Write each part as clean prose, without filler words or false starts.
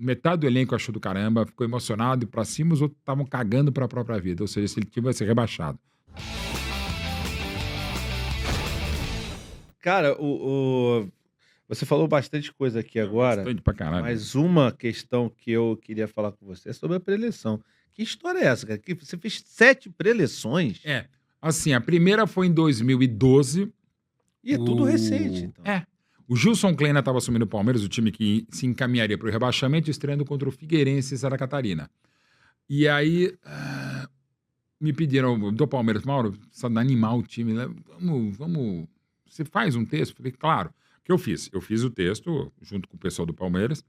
Metade do elenco achou do caramba, ficou emocionado e pra cima, os outros estavam cagando pra própria vida, ou seja, esse time vai ser rebaixado. Cara, você falou bastante coisa aqui agora, Bastante pra caralho. mas uma questão que eu queria falar com você é sobre a preleção. Que história é essa, cara? Que você fez 7 preleções? É, assim, a primeira foi em 2012. E é tudo recente, então. O Gilson Kleina estava assumindo o Palmeiras, o time que se encaminharia para o rebaixamento, estreando contra o Figueirense em Santa Catarina. E aí, me pediram do Palmeiras, Mauro, precisa animar o time, né? Vamos. Você faz um texto? Falei, claro. O que eu fiz? Eu fiz o texto junto com o pessoal do Palmeiras,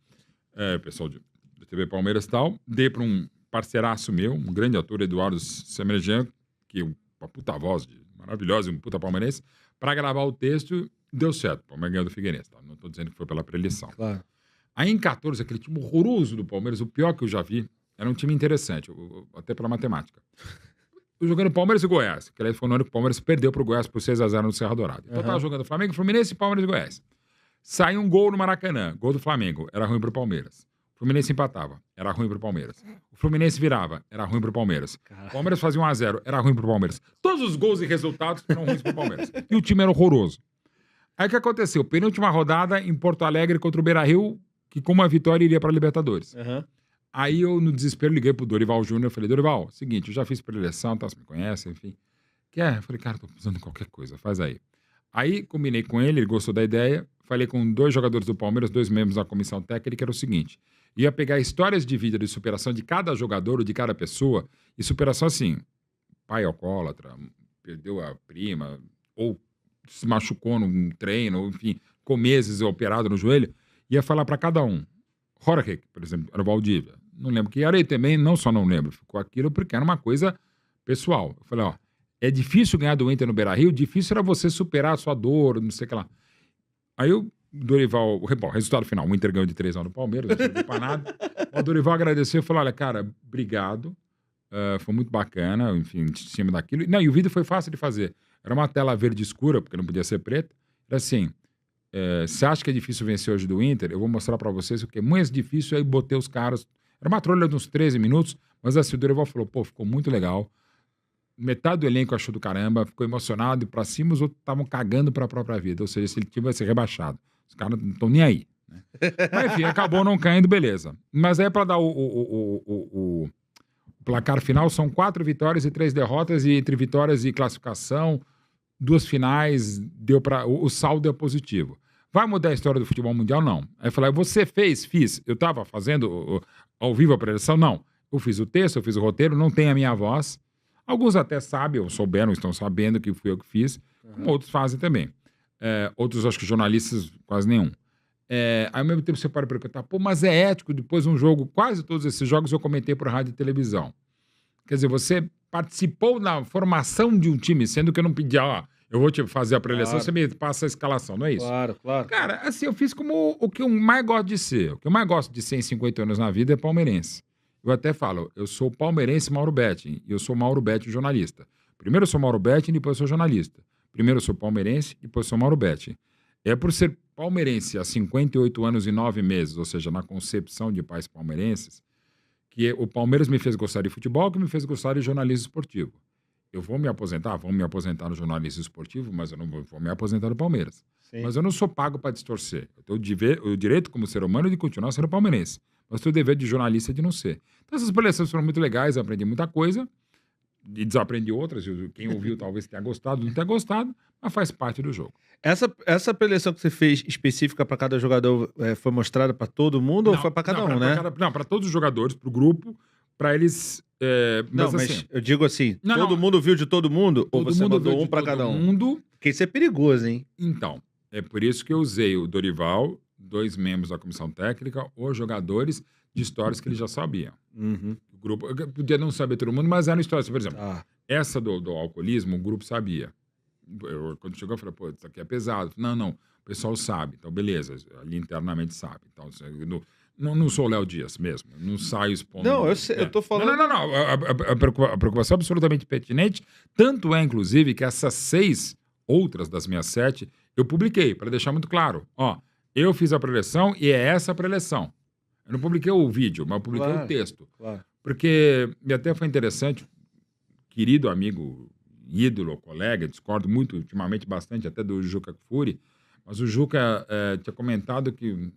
o pessoal da TV Palmeiras e tal, dei para um parceiraço meu, um grande ator, Eduardo Semerjan, que é uma puta voz maravilhosa, um puta palmeirense, para gravar o texto. Deu certo, o Palmeiras ganhou do Figueirense. Tá? Não estou dizendo que foi pela preleção. Claro. Aí em 14, aquele time horroroso do Palmeiras, o pior que eu já vi, era um time interessante, até pela matemática. Eu jogando Palmeiras e Goiás, que aliás foi no ano que o Palmeiras perdeu pro Goiás por 6-0 no Serra Dourada. Então tava jogando Flamengo, Fluminense, Palmeiras e Goiás. Saiu um gol no Maracanã, gol do Flamengo, era ruim pro Palmeiras. O Fluminense empatava, era ruim pro Palmeiras. O Fluminense virava, era ruim pro Palmeiras. O Palmeiras fazia 1-0, era ruim pro Palmeiras. Todos os gols e resultados eram ruins pro Palmeiras. E o time era horroroso. Aí o que aconteceu? Penúltima rodada em Porto Alegre contra o Beira-Rio, que com uma vitória iria para Libertadores. Aí eu, no desespero, liguei pro Dorival Júnior. Falei, Dorival, seguinte, eu já fiz preleção, tá, você me conhece, enfim. Quer? Eu falei, cara, tô precisando de qualquer coisa, faz aí. Aí combinei com ele gostou da ideia. Falei com 2 jogadores do Palmeiras, 2 membros da comissão técnica, era o seguinte, ia pegar histórias de vida de superação de cada jogador ou de cada pessoa, e superação assim, pai alcoólatra, perdeu a prima, ou se machucou num treino, ou, enfim, ficou meses operado no joelho, ia falar para cada um. Jorge, por exemplo, era o Valdívia. Não lembro que era ele também, não só não lembro, ficou aquilo porque era uma coisa pessoal. Eu falei, ó, é difícil ganhar do Inter no Beira-Rio, difícil era você superar a sua dor, não sei o que lá. Aí o Dorival, bom, resultado final, o Inter ganhou de 3-1 no Palmeiras, não serviu pra nada. O Dorival agradeceu e falou, olha, cara, obrigado, foi muito bacana, enfim, em cima daquilo. Não, e o vídeo foi fácil de fazer. Era uma tela verde escura, porque não podia ser preta. Era assim, você acha que é difícil vencer hoje do Inter? Eu vou mostrar pra vocês o que é mais difícil. Aí botei os caras, era uma trolha de uns 13 minutos, mas assim, o Dorival falou, pô, ficou muito legal. Metade do elenco achou do caramba, ficou emocionado e pra cima, os outros estavam cagando pra própria vida, ou seja, esse time vai ser rebaixado. Os caras não estão nem aí. Né? Mas enfim, acabou não caindo, beleza. Mas aí pra dar o placar final, são 4 vitórias e 3 derrotas, e entre vitórias e classificação, 2 finais, deu para o saldo é positivo. Vai mudar a história do futebol mundial? Não. Aí eu falei, você fez? Fiz. Eu estava fazendo ao vivo a preleção? Não. Eu fiz o texto, eu fiz o roteiro, não tem a minha voz. Alguns até sabem, ou souberam, estão sabendo que fui eu que fiz, como outros fazem também. Outros, acho que jornalistas, quase nenhum. Aí ao mesmo tempo você para perguntar, pô, mas é ético, depois de um jogo, quase todos esses jogos eu comentei por rádio e televisão. Quer dizer, você participou na formação de um time, sendo que eu não pedi, ó, eu vou te fazer a preleção, Claro. você me passa a escalação, não é isso? Claro, claro. Cara, assim, eu fiz como o que eu mais gosto de ser. O que eu mais gosto de ser em 50 anos na vida é palmeirense. Eu até falo, eu sou palmeirense Mauro Betting, e eu sou Mauro Betting jornalista. Primeiro eu sou Mauro Betting, depois eu sou jornalista. Primeiro eu sou palmeirense, depois eu sou Mauro Betting. É por ser palmeirense há 58 anos e 9 meses, ou seja, na concepção de pais palmeirenses, que o Palmeiras me fez gostar de futebol, que me fez gostar de jornalismo esportivo. Eu vou me aposentar? Vou me aposentar no jornalismo esportivo, mas eu não vou me aposentar no Palmeiras. Sim. Mas eu não sou pago para distorcer. Eu tenho o direito, como ser humano, de continuar sendo palmeirense. Mas tenho o dever de jornalista de não ser. Então essas preleções foram muito legais, eu aprendi muita coisa, e desaprendi outras. Quem ouviu talvez tenha gostado, não tenha gostado, mas faz parte do jogo. Essa preleção que você fez específica para cada jogador foi mostrada para todo mundo ou foi para cada um, né? Não, para todos os jogadores, para o grupo, para eles... Não, mas assim, eu digo assim, Não, todo não. mundo viu de todo mundo ou todo você mundo mandou viu um de para todo cada um? mundo. Porque isso é perigoso, hein? Então, é por isso que eu usei o Dorival, 2 membros da comissão técnica, os jogadores de histórias que eles já sabiam. Uhum. O grupo, eu podia não saber todo mundo, mas eram histórias. Por exemplo, Ah, essa do alcoolismo, o grupo sabia. Quando chegou, eu falei, pô, isso aqui é pesado. Não, o pessoal sabe. Então, beleza, ali internamente sabe. Então, não sou o Léo Dias mesmo. Não saio expondo. Não, eu sei, eu tô falando- Não. A preocupação é absolutamente pertinente. Tanto é, inclusive, que essas 6 outras das minhas 7, eu publiquei, para deixar muito claro. Ó, eu fiz a preleção e é essa a preleção. Eu não publiquei o vídeo, mas eu publiquei o texto. Porque, e até foi interessante, querido amigo, ídolo, colega, discordo muito, ultimamente, bastante, até do Juca Kfouri, mas o Juca tinha comentado que,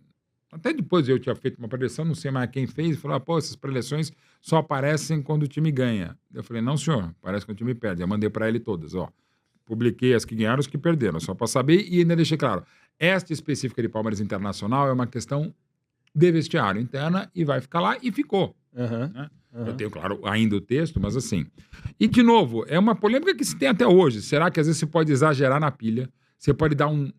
até depois eu tinha feito uma preleção, não sei mais quem fez, falou, pô, essas preleções só aparecem quando o time ganha. Eu falei, não, senhor, parece que o time perde. Eu mandei para ele todas, ó. Publiquei as que ganharam e as que perderam, só para saber, e ainda deixei claro, esta específica de Palmeiras Internacional é uma questão de vestiário interna e vai ficar lá, e ficou. Né? Eu tenho, claro, ainda o texto, mas assim. E, de novo, é uma polêmica que se tem até hoje. Será que às vezes você pode exagerar na pilha? Você pode dar um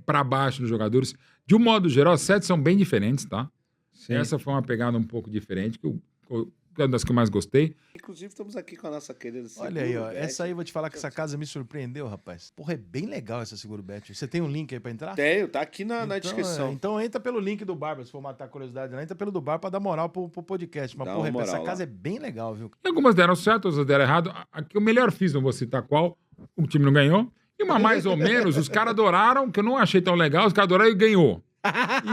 para baixo nos jogadores? De um modo geral, as sets são bem diferentes, tá? Sim. Essa foi uma pegada um pouco diferente, que é uma das que eu mais gostei. Inclusive, estamos aqui com a nossa querida Seguro. Olha aí, ó. Essa aí, eu vou te falar que essa casa me surpreendeu, rapaz. Porra, é bem legal essa Seguro Bet. Você tem um link aí pra entrar? Tenho, tá aqui na descrição. Então entra pelo link do Barba, se for matar a curiosidade lá. Entra pelo do Barba pra dar moral pro podcast. Mas, porra, essa casa é bem legal, viu? E algumas deram certo, outras deram errado. A que eu melhor fiz, não vou citar qual, o time não ganhou. E uma mais ou menos, os caras adoraram, que eu não achei tão legal, os caras adoraram e ganhou.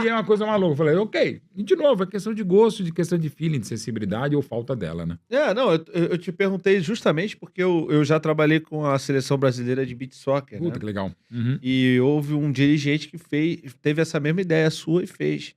E é uma coisa maluca. Eu falei, ok. E de novo, é questão de gosto, de questão de feeling, de sensibilidade ou falta dela, né? Não, eu te perguntei justamente porque eu já trabalhei com a seleção brasileira de beach soccer. Puta, né? que legal. E houve um dirigente que teve essa mesma ideia sua e fez.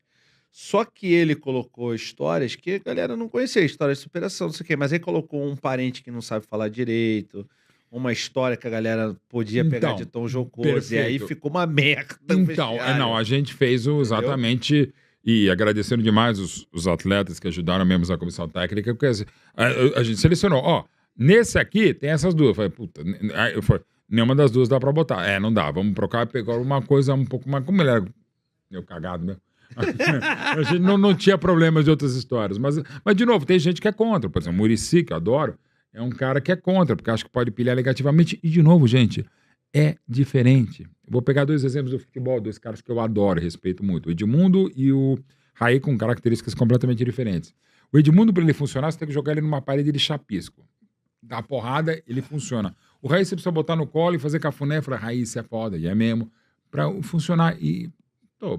Só que ele colocou histórias que a galera não conhecia, histórias de superação, não sei o quê, mas ele colocou um parente que não sabe falar direito, uma história que a galera podia pegar de tom jocoso, perfeito. E aí ficou uma merda. Então, a gente fez exatamente, e agradecendo demais os atletas que ajudaram mesmo a comissão técnica, porque a gente selecionou, ó, nesse aqui tem essas duas. Eu falei, puta, nenhuma das duas dá pra botar. Não dá, vamos trocar e pegar uma coisa um pouco mais, como ele era meu cagado mesmo. A gente não tinha problemas de outras histórias, mas de novo, tem gente que é contra, por exemplo, o Muricy, que eu adoro, é um cara que é contra, porque acho que pode pilhar negativamente. E, de novo, gente, é diferente. Eu vou pegar dois exemplos do futebol, dois caras que eu adoro e respeito muito. O Edmundo e o Raí, com características completamente diferentes. O Edmundo, para ele funcionar, você tem que jogar ele numa parede de chapisco. Dá porrada, ele funciona. O Raí, você precisa botar no colo e fazer cafuné. Fala, Raí, isso é foda, e é mesmo. Para funcionar. E,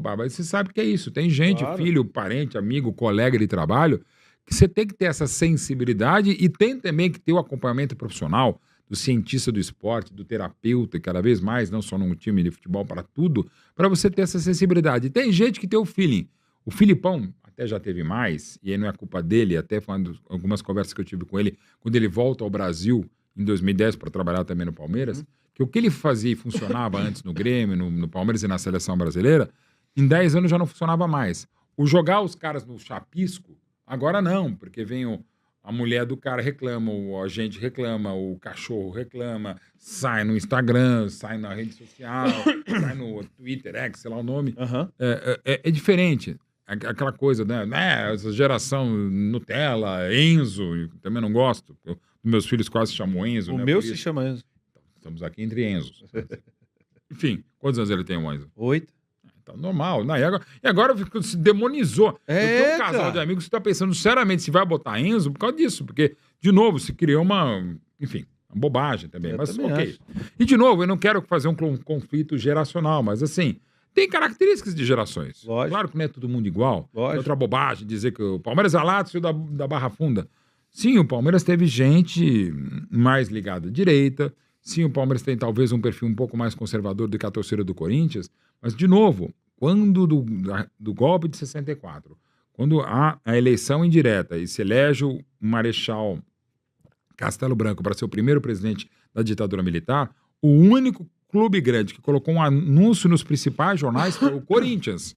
Barba, você sabe que é isso. Tem gente, claro, filho, parente, amigo, colega de trabalho, que você tem que ter essa sensibilidade e tem também que ter o acompanhamento profissional do cientista do esporte, do terapeuta, cada vez mais, não só num time de futebol, para tudo, para você ter essa sensibilidade. E tem gente que tem o feeling. O Filipão até já teve mais, e aí não é culpa dele, até falando algumas conversas que eu tive com ele, quando ele volta ao Brasil em 2010 para trabalhar também no Palmeiras, que o que ele fazia e funcionava antes no Grêmio, no Palmeiras e na seleção brasileira, em 10 anos já não funcionava mais. O jogar os caras no chapisco, agora não, porque vem a mulher do cara reclama, o agente reclama, o cachorro reclama, sai no Instagram, sai na rede social, sai no Twitter, X, sei lá o nome. É diferente. Aquela coisa, né? Essa geração Nutella, Enzo, também não gosto. Meus filhos quase chamam Enzo. O meu se chama Enzo. Estamos aqui entre Enzos. Enfim, quantos anos ele tem, o Enzo? 8. Tá normal. E agora se demonizou. Eu tenho um casal de amigos que está pensando seriamente se vai botar Enzo por causa disso, porque, de novo, se criou uma bobagem também. Mas ok. Acho. E, de novo, eu não quero fazer um conflito geracional, mas assim, tem características de gerações. Lógico. Claro que não é todo mundo igual. É outra bobagem dizer que o Palmeiras é Lazio da Barra Funda. Sim, o Palmeiras teve gente mais ligada à direita. Sim, o Palmeiras tem talvez um perfil um pouco mais conservador do que a torcida do Corinthians. Mas, de novo, quando do golpe de 64, quando há a eleição indireta e se elege o Marechal Castelo Branco para ser o primeiro presidente da ditadura militar, o único clube grande que colocou um anúncio nos principais jornais foi o Corinthians,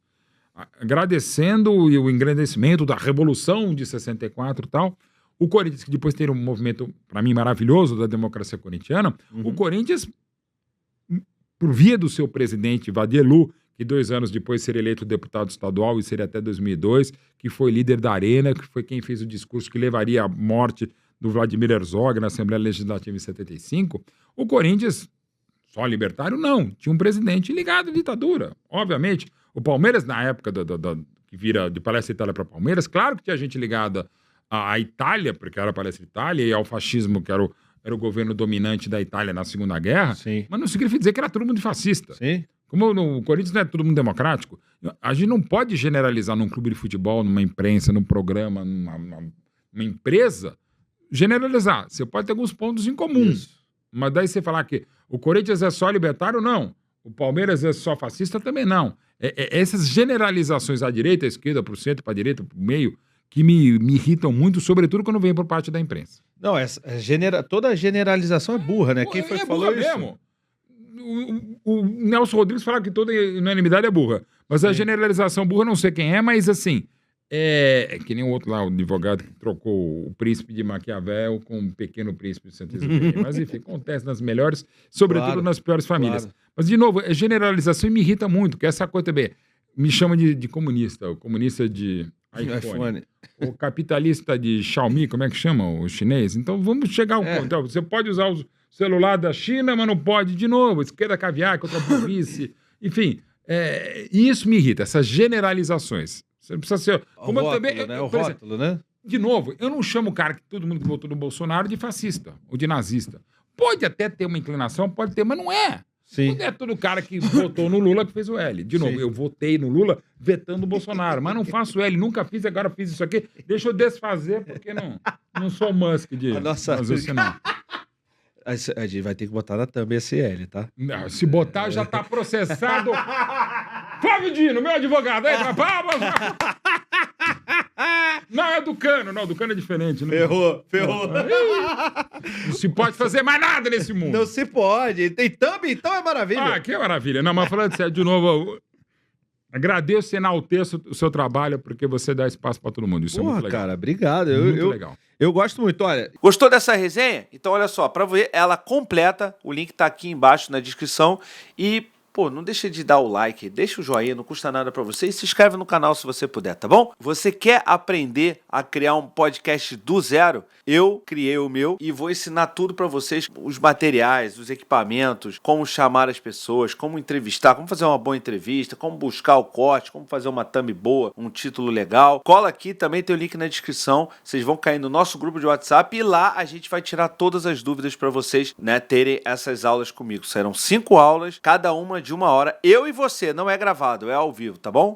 agradecendo o engrandecimento da Revolução de 64 e tal. O Corinthians, que depois teve um movimento, para mim, maravilhoso da democracia corintiana, o Corinthians, por via do seu presidente, Vadielu, que 2 anos depois seria eleito deputado estadual e seria até 2002, que foi líder da Arena, que foi quem fez o discurso que levaria à morte do Vladimir Herzog na Assembleia Legislativa em 75, o Corinthians, só libertário, não. Tinha um presidente ligado à ditadura. Obviamente, o Palmeiras, na época que vira de Palestra Itália para Palmeiras, claro que tinha gente ligada à Itália, porque era a Palestra Itália, e ao fascismo, que era o governo dominante da Itália na Segunda Guerra, Sim. Mas não significa dizer que era todo mundo fascista. Sim. Como no Corinthians não é todo mundo democrático, a gente não pode generalizar num clube de futebol, numa imprensa, num programa, numa empresa, generalizar. Você pode ter alguns pontos em comum. Isso. Mas daí você falar que o Corinthians é só libertário, não. O Palmeiras é só fascista, também não. Essas generalizações à direita, à esquerda, para o centro, para a direita, para o meio, que me irritam muito, sobretudo quando vem por parte da imprensa. Não, toda generalização é burra, né? Quem foi que falou isso? Mesmo. O Nelson Rodrigues fala que toda unanimidade é burra. Mas a generalização burra, não sei quem é, mas assim... É que nem o outro lá, o advogado que trocou o príncipe de Maquiavel com o pequeno príncipe de Saint-Exupéry. Mas, enfim, acontece nas melhores, sobretudo nas piores famílias. Claro. Mas, de novo, é generalização e me irrita muito, que essa coisa também me chama de comunista, o comunista de iPhone. O capitalista de Xiaomi, como é que chama o chinês? Então, vamos chegar ao ponto. Então, você pode usar o celular da China, mas não pode, de novo, esquerda caviar contra a burrice. Enfim, e isso me irrita, essas generalizações. Você não precisa ser... Como o rótulo, também, né? O rótulo, né? De novo, eu não chamo o cara que todo mundo que votou no Bolsonaro de fascista ou de nazista. Pode até ter uma inclinação, pode ter, mas não é. Sim. Não é todo cara que votou no Lula que fez o L. De novo, eu votei no Lula vetando o Bolsonaro, mas não faço L, nunca fiz, agora fiz isso aqui. Deixa eu desfazer, porque não sou Musk de fazer isso, não. A gente vai ter que botar na thumb esse L, tá? Não, se botar, já tá processado. Flávio Dino, meu advogado. Aí, palmas. Não, é do Cano. Não, do Cano é diferente. Ferrou. Não se pode fazer mais nada nesse mundo. Não se pode. Tem thumb, então é maravilha. Que maravilha. Não, mas falando sério, de novo, agradeço e enalteço o seu trabalho, porque você dá espaço pra todo mundo. Isso é muito legal. Cara, obrigado. Muito legal. Eu gosto muito, olha. Gostou dessa resenha? Então olha só, para ver ela completa, o link tá aqui embaixo na descrição e, não deixa de dar o like, deixa o joinha, não custa nada para você e se inscreve no canal se você puder, tá bom? Você quer aprender a criar um podcast do zero? Eu criei o meu e vou ensinar tudo para vocês, os materiais, os equipamentos, como chamar as pessoas, como entrevistar, como fazer uma boa entrevista, como buscar o corte, como fazer uma thumb boa, um título legal. Cola aqui, também tem o link na descrição, vocês vão cair no nosso grupo de WhatsApp e lá a gente vai tirar todas as dúvidas para vocês, né, terem essas aulas comigo. Serão 5 aulas, cada uma de 1 hora, eu e você, não é gravado, é ao vivo, tá bom?